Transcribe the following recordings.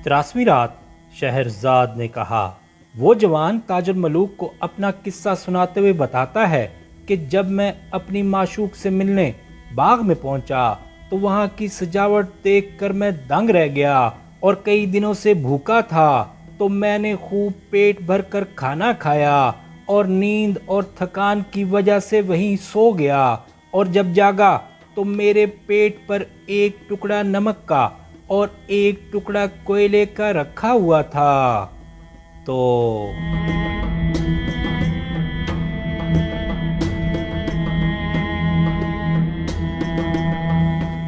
13ویں رات شہرزاد نے کہا۔ وہ جوان تاج الملوک کو اپنا قصہ سناتے ہوئے بتاتا ہے کہ جب میں اپنی معشوق سے ملنے باغ میں پہنچا تو وہاں کی سجاوٹ دیکھ کر میں دنگ رہ گیا اور کئی دنوں سے بھوکا تھا، تو میں نے خوب پیٹ بھر کر کھانا کھایا اور نیند اور تھکان کی وجہ سے وہیں سو گیا، اور جب جاگا تو میرے پیٹ پر ایک ٹکڑا نمک کا اور ایک ٹکڑا کوئلے کا رکھا ہوا تھا۔ تو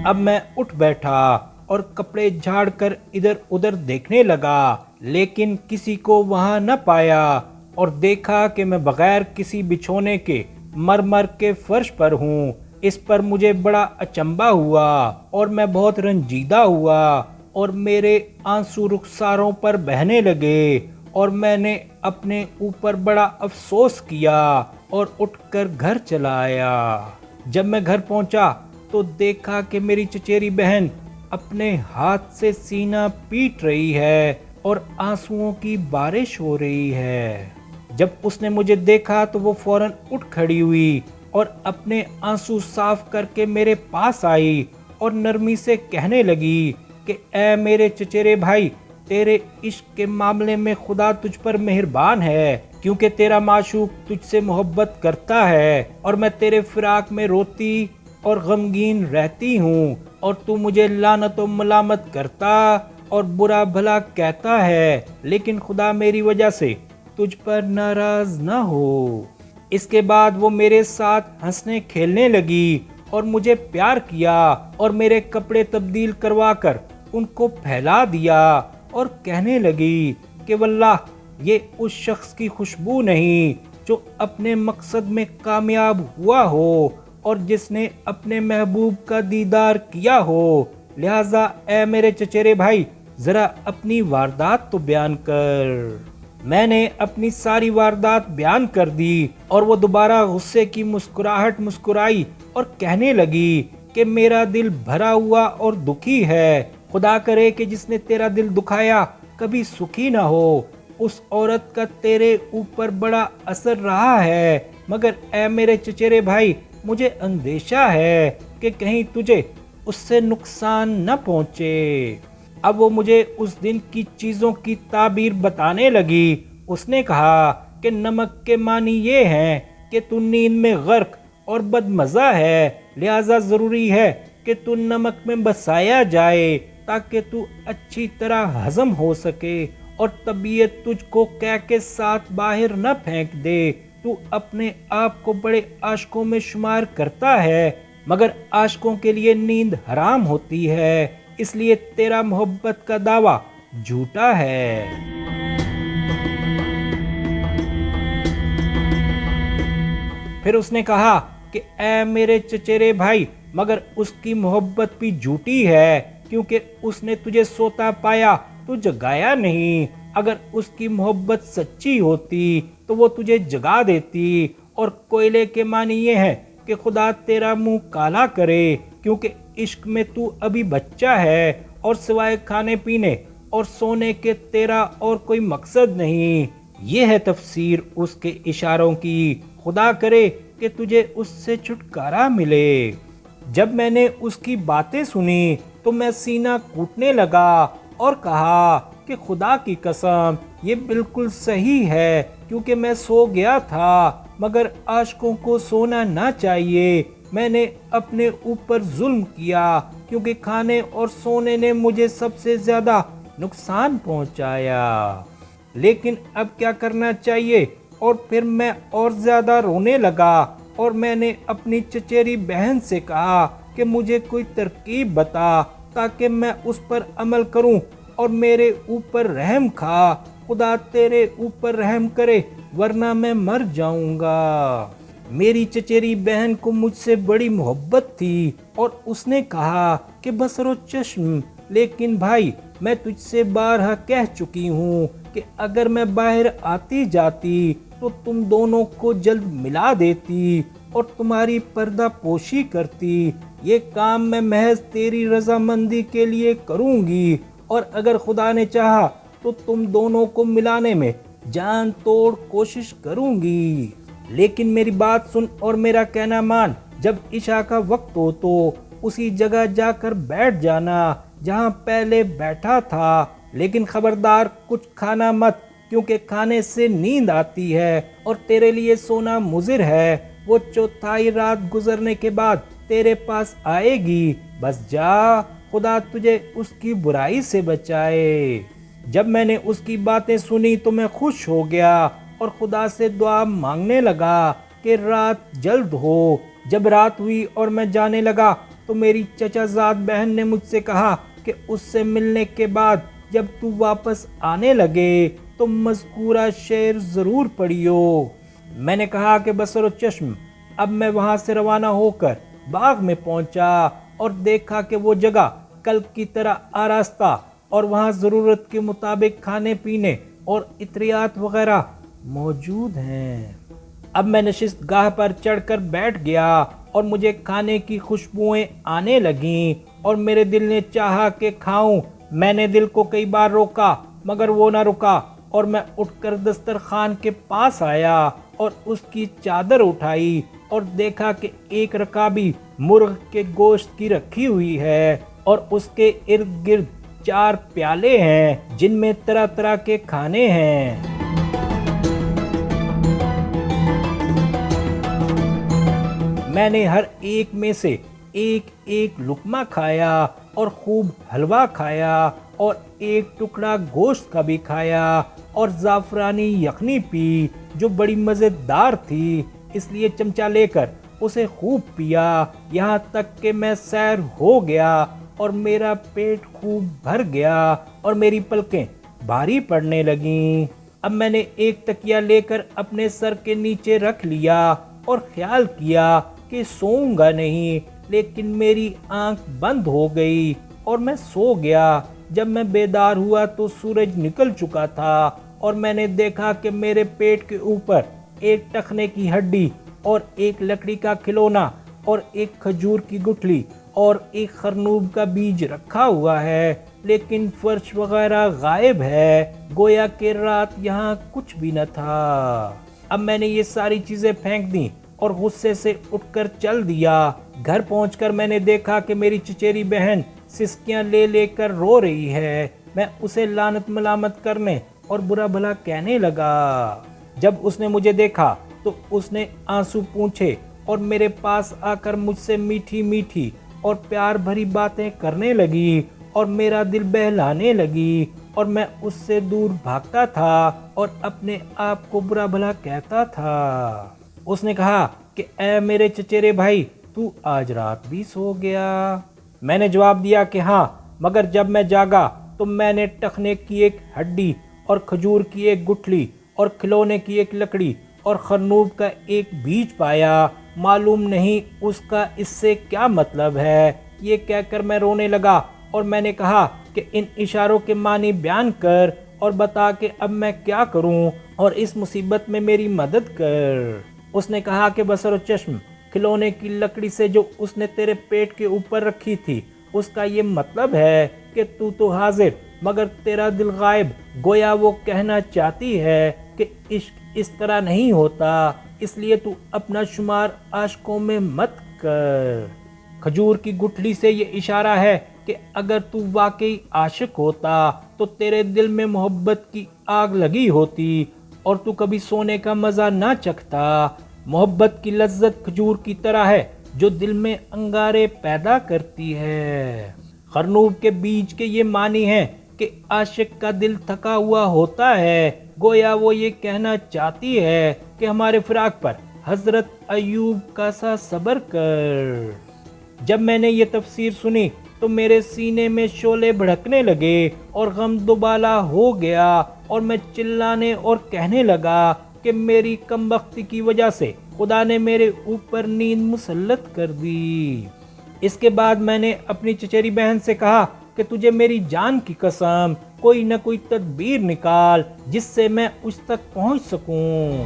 اب میں اٹھ بیٹھا اور کپڑے جھاڑ کر ادھر ادھر دیکھنے لگا، لیکن کسی کو وہاں نہ پایا، اور دیکھا کہ میں بغیر کسی بچھونے کے مرمر کے فرش پر ہوں۔ اس پر مجھے بڑا اچنبھا ہوا اور میں بہت رنجیدہ ہوا، اور میرے آنسو رخساروں پر بہنے لگے، اور میں نے اپنے اوپر بڑا افسوس کیا اور اٹھ کر گھر چلا آیا۔ جب میں گھر پہنچا تو دیکھا کہ میری چچیری بہن اپنے ہاتھ سے سینہ پیٹ رہی ہے اور آنسوؤں کی بارش ہو رہی ہے۔ جب اس نے مجھے دیکھا تو وہ فوراً اٹھ کھڑی ہوئی اور اپنے آنسو صاف کر کے میرے پاس آئی اور نرمی سے کہنے لگی کہ اے میرے چچیرے بھائی، تیرے عشق کے معاملے میں خدا تجھ پر مہربان ہے، کیونکہ تیرا معشوق تجھ سے محبت کرتا ہے، اور میں تیرے فراق میں روتی اور غمگین رہتی ہوں، اور تو مجھے لعنت و ملامت کرتا اور برا بھلا کہتا ہے، لیکن خدا میری وجہ سے تجھ پر ناراض نہ ہو۔ اس کے بعد وہ میرے ساتھ ہنسنے کھیلنے لگی اور مجھے پیار کیا، اور میرے کپڑے تبدیل کروا کر ان کو پھیلا دیا، اور کہنے لگی کہ واللہ یہ اس شخص کی خوشبو نہیں جو اپنے مقصد میں کامیاب ہوا ہو اور جس نے اپنے محبوب کا دیدار کیا ہو، لہٰذا اے میرے چچیرے بھائی ذرا اپنی واردات تو بیان کر۔ میں نے اپنی ساری واردات بیان کر دی، اور وہ دوبارہ غصے کی مسکراہٹ مسکرائی اور کہنے لگی کہ میرا دل بھرا ہوا اور دکھی ہے، خدا کرے کہ جس نے تیرا دل دکھایا کبھی سکھی نہ ہو۔ اس عورت کا تیرے اوپر بڑا اثر رہا ہے، مگر اے میرے چچیرے بھائی مجھے اندیشہ ہے کہ کہیں تجھے اس سے نقصان نہ پہنچے۔ اب وہ مجھے اس دن کی چیزوں کی تعبیر بتانے لگی۔ اس نے کہا کہ نمک کے معنی یہ ہیں کہ تو نیند میں غرق اور بدمزہ ہے، لہٰذا ضروری ہے کہ تو نمک میں بسایا جائے تاکہ تو اچھی طرح ہضم ہو سکے، اور طبیعت تجھ کو قے کے ساتھ باہر نہ پھینک دے۔ تو اپنے آپ کو بڑے عاشقوں میں شمار کرتا ہے، مگر عاشقوں کے لیے نیند حرام ہوتی ہے، اس لیے تیرا محبت کا دعویٰ جھوٹا ہے۔ پھر اس نے کہا کہ اے میرے چچیرے بھائی مگر اس کی محبت بھی جھوٹی ہے، کیونکہ اس نے تجھے سوتا پایا تو جگایا نہیں۔ اگر اس کی محبت سچی ہوتی تو وہ تجھے جگا دیتی، اور کوئلے کے معنی یہ ہے کہ خدا تیرا منہ کالا کرے، کیونکہ عشق میں تو ابھی بچہ ہے اور سوائے کھانے پینے اور سونے کے تیرا اور کوئی مقصد نہیں۔ یہ ہے تفسیر اس کے اشاروں کی، خدا کرے کہ تجھے اس سے چھٹکارا ملے۔ جب میں نے اس کی باتیں سنی تو میں سینہ کوٹنے لگا اور کہا کہ خدا کی قسم یہ بالکل صحیح ہے، کیونکہ میں سو گیا تھا، مگر عاشقوں کو سونا نہ چاہیے۔ میں نے اپنے اوپر ظلم کیا، کیونکہ کھانے اور سونے نے مجھے سب سے زیادہ نقصان پہنچایا۔ لیکن اب کیا کرنا چاہیے؟ اور پھر میں اور زیادہ رونے لگا، اور میں نے اپنی چچیری بہن سے کہا کہ مجھے کوئی ترکیب بتا تاکہ میں اس پر عمل کروں اور میرے اوپر رحم کھا۔ خدا تیرے اوپر رحم کرے ورنہ میں مر جاؤں گا۔ میری چچیری بہن کو مجھ سے بڑی محبت تھی، اور اس نے کہا کہ بصر و چشم، لیکن بھائی میں تجھ سے بارہا کہہ چکی ہوں کہ اگر میں باہر آتی جاتی تو تم دونوں کو جلد ملا دیتی اور تمہاری پردہ پوشی کرتی۔ یہ کام میں محض تیری رضامندی کے لیے کروں گی، اور اگر خدا نے چاہا تو تم دونوں کو ملانے میں جان توڑ کوشش کروں گی، لیکن میری بات سن اور میرا کہنا مان، جب عشاء کا وقت ہو تو اسی جگہ جا کر بیٹھ جانا جہاں پہلے بیٹھا تھا، لیکن خبردار کچھ کھانا مت، کیونکہ کھانے سے نیند آتی ہے اور تیرے لیے سونا مضر ہے۔ وہ چوتھائی رات گزرنے کے بعد تیرے پاس آئے گی، بس جا، خدا تجھے اس کی برائی سے بچائے۔ جب میں نے اس کی باتیں سنی تو میں خوش ہو گیا اور خدا سے دعا مانگنے لگا کہ رات جلد ہو۔ جب رات ہوئی اور میں جانے لگا تو میری چچا زاد بہن نے مجھ سے کہا کہ اس سے ملنے کے بعد جب تو واپس آنے لگے تو مذکورہ شعر ضرور پڑھیو۔ میں نے کہا کہ بصر و چشم۔ اب میں وہاں سے روانہ ہو کر باغ میں پہنچا اور دیکھا کہ وہ جگہ کل کی طرح آراستہ اور وہاں ضرورت کے مطابق کھانے پینے اور اطریات وغیرہ موجود ہیں۔ اب میں نشست گاہ پر چڑھ کر بیٹھ گیا اور مجھے کھانے کی خوشبوئیں آنے لگیں اور میرے دل نے چاہا کہ کھاؤں۔ میں نے دل کو کئی بار روکا مگر وہ نہ رکا اور میں اٹھ کر دسترخوان کے پاس آیا اور اس کی چادر اٹھائی اور دیکھا کہ ایک رکابی مرغ کے گوشت کی رکھی ہوئی ہے اور اس کے ارد گرد 4 پیالے ہیں جن میں طرح طرح کے کھانے ہیں۔ میں نے ہر ایک میں سے ایک ایک لقمہ کھایا اور خوب حلوہ کھایا اور ایک ٹکڑا گوشت کا بھی کھایا اور زعفرانی یخنی پی جو بڑی مزیدار تھی، اس لیے چمچہ لے کر اسے خوب پیا، یہاں تک کہ میں سیر ہو گیا اور میرا پیٹ خوب بھر گیا اور میری پلکیں بھاری پڑنے لگیں۔ اب میں نے ایک تکیہ لے کر اپنے سر کے نیچے رکھ لیا اور خیال کیا کہ سوؤں گا نہیں، لیکن میری آنکھ بند ہو گئی اور میں سو گیا۔ جب میں بیدار ہوا تو سورج نکل چکا تھا اور میں نے دیکھا کہ میرے پیٹ کے اوپر ایک ٹخنے کی ہڈی اور ایک لکڑی کا کھلونا اور ایک کھجور کی گٹھلی اور ایک خرنوب کا بیج رکھا ہوا ہے، لیکن فرش وغیرہ غائب ہے، گویا کہ رات یہاں کچھ بھی نہ تھا۔ اب میں نے یہ ساری چیزیں پھینک دیں اور غصے سے اٹھ کر چل دیا۔ گھر پہنچ کر میں نے دیکھا کہ میری چچیری بہن سسکیاں لے لے کر رو رہی ہے۔ میں اسے لعنت ملامت کرنے اور برا بھلا کہنے لگا۔ جب اس نے مجھے دیکھا تو اس نے آنسو پونچھے اور میرے پاس آ کر مجھ سے میٹھی میٹھی اور پیار بھری باتیں کرنے لگی اور میرا دل بہلانے لگی اور میں اس سے دور بھاگتا تھا اور اپنے آپ کو برا بھلا کہتا تھا۔ اس نے کہا کہ اے میرے چچیرے بھائی، تو آج رات بھی سو گیا؟ میں نے جواب دیا کہ ہاں، مگر جب میں جاگا تو میں نے ٹخنے کی ایک ہڈی اور کھجور کی ایک گٹھلی اور کھلونے کی ایک لکڑی اور خرنوب کا ایک بیج پایا۔ معلوم نہیں اس کا اس سے کیا مطلب ہے۔ یہ کہہ کر میں رونے لگا اور میں نے کہا کہ ان اشاروں کے معنی بیان کر اور بتا کہ اب میں کیا کروں اور اس مصیبت میں میری مدد کر۔ اس نے کہا کہ بصر و چشم، کھلونے کی لکڑی سے جو اس نے تیرے پیٹ کے اوپر رکھی تھی، اس کا یہ مطلب ہے کہ تو حاضر مگر تیرا دل غائب، گویا وہ کہنا چاہتی ہے کہ عشق اس طرح نہیں ہوتا، اس لیے تو اپنا شمار عاشقوں میں مت کر۔ کھجور کی گٹھلی سے یہ اشارہ ہے کہ اگر تو واقعی عاشق ہوتا تو تیرے دل میں محبت کی آگ لگی ہوتی اور تو کبھی سونے کا مزہ نہ چکھتا۔ محبت کی لذت کھجور کی طرح ہے جو دل میں انگارے پیدا کرتی ہے۔ خرنوب کے بیج کے یہ معنی ہیں کہ عاشق کا دل تھکا ہوا ہوتا ہے، گویا وہ یہ کہنا چاہتی ہے کہ ہمارے فراق پر حضرت ایوب کا سا صبر کر۔ جب میں نے یہ تفسیر سنی تو میرے سینے میں شعلے بھڑکنے لگے اور غم دوبالا ہو گیا اور میں چلانے اور کہنے لگا کہ میری کم بختی کی وجہ سے خدا نے میرے اوپر نیند مسلط کر دی۔ اس کے بعد میں نے اپنی چچیری بہن سے کہا کہ تجھے میری جان کی قسم کوئی نہ کوئی تدبیر نکال جس سے میں اس تک پہنچ سکوں۔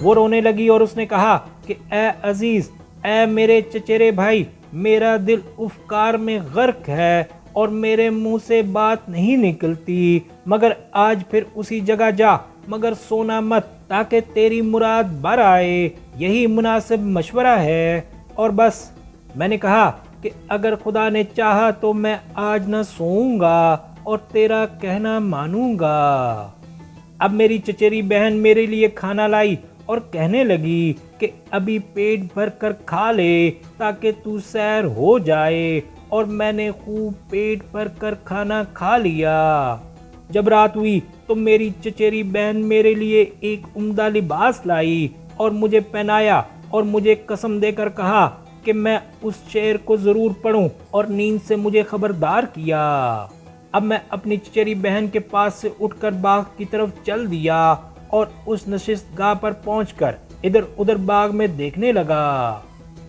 وہ رونے لگی اور اس نے کہا کہ اے عزیز، اے میرے چچیرے بھائی، میرا دل افکار میں غرق ہے اور میرے منہ سے بات نہیں نکلتی، مگر آج پھر اسی جگہ جا، مگر سونا مت تاکہ تیری مراد بر آئے، یہی مناسب مشورہ ہے۔ اور بس میں نے کہا کہ اگر خدا نے چاہا تو میں آج نہ سوؤں گا اور تیرا کہنا مانوں گا۔ اب میری چچیری بہن میرے لیے کھانا لائی اور کہنے لگی کہ ابھی پیٹ بھر کر کھا لے تاکہ تو سیر ہو جائے، اور میں نے خوب پیٹ بھر کر کھانا کھا لیا۔ جب رات ہوئی تو میری چچیری بہن میرے لیے ایک عمدہ لباس لائی اور مجھے پہنایا اور مجھے قسم دے کر کہا کہ میں اس شعر کو ضرور پڑھوں، اور نیند سے مجھے خبردار کیا۔ اب میں اپنی چچیری بہن کے پاس سے اٹھ کر باغ کی طرف چل دیا اور اس نشست گاہ پر پہنچ کر ادھر ادھر باغ میں دیکھنے لگا۔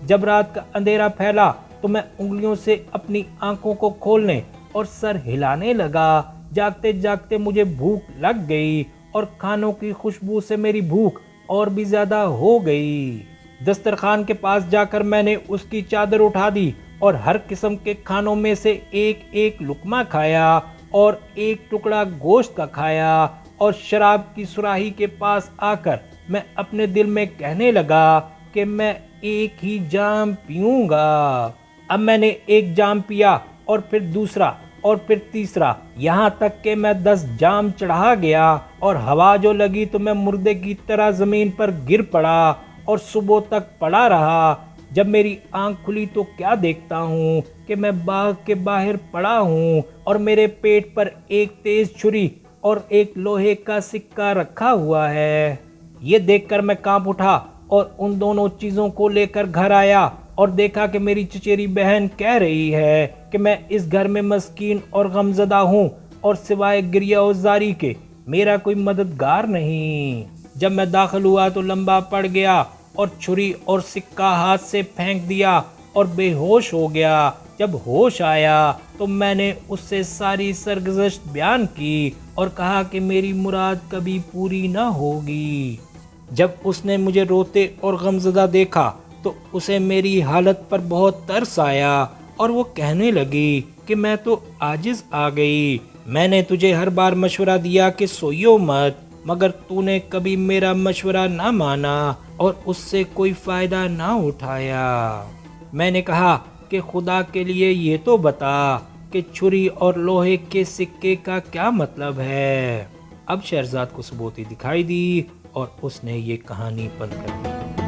جب رات کا اندھیرا پھیلا تو میں انگلیوں سے اپنی آنکھوں کو کھولنے اور سر ہلانے لگا۔ جاگتے جاگتے مجھے بھوک لگ گئی اور کھانوں کی خوشبو سے میری بھوک اور بھی زیادہ ہو گئی۔ دسترخوان کے پاس جا کر میں نے اس کی چادر اٹھا دی اور ہر قسم کے کھانوں میں سے ایک ایک لقمہ کھایا اور ایک ٹکڑا گوشت کا کھایا، اور شراب کی سراہی کے پاس آ کر میں اپنے دل میں کہنے لگا کہ میں ایک ہی جام پیوں گا۔ اب میں نے ایک جام پیا اور پھر دوسرا اور پھر تیسرا، یہاں تک کہ میں 10 جام چڑھا گیا، اور ہوا جو لگی تو میں مردے کی طرح زمین پر گر پڑا اور صبح تک پڑا رہا۔ جب میری آنکھ کھلی تو کیا دیکھتا ہوں کہ میں باغ کے باہر پڑا ہوں اور میرے پیٹ پر ایک تیز چھری اور ایک لوہے کا سکہ رکھا ہوا ہے۔ یہ دیکھ کر میں کانپ اٹھا اور ان دونوں چیزوں کو لے کر گھر آیا اور دیکھا کہ میری چچیری بہن کہہ رہی ہے کہ میں اس گھر میں مسکین اور غمزدہ ہوں اور سوائے گریہ و زاری کے میرا کوئی مددگار نہیں۔ جب میں داخل ہوا تو لمبا پڑ گیا اور چھری اور سکہ ہاتھ سے پھینک دیا اور بے ہوش ہو گیا۔ جب ہوش آیا تو میں نے اس سے ساری سرگزشت بیان کی اور کہا کہ میری مراد کبھی پوری نہ ہوگی۔ جب اس نے مجھے روتے اور غمزدہ دیکھا تو اسے میری حالت پر بہت ترس آیا اور وہ کہنے لگی کہ میں تو عاجز آ گئی۔ میں نے تجھے ہر بار مشورہ دیا کہ سوئیو مت، مگر تو نے کبھی میرا مشورہ نہ مانا اور اس سے کوئی فائدہ نہ اٹھایا۔ میں نے کہا کہ خدا کے لیے یہ تو بتا کہ چھری اور لوہے کے سکے کا کیا مطلب ہے۔ اب شہرزاد کو ثبوتی دکھائی دی اور اس نے یہ کہانی بند کر دی۔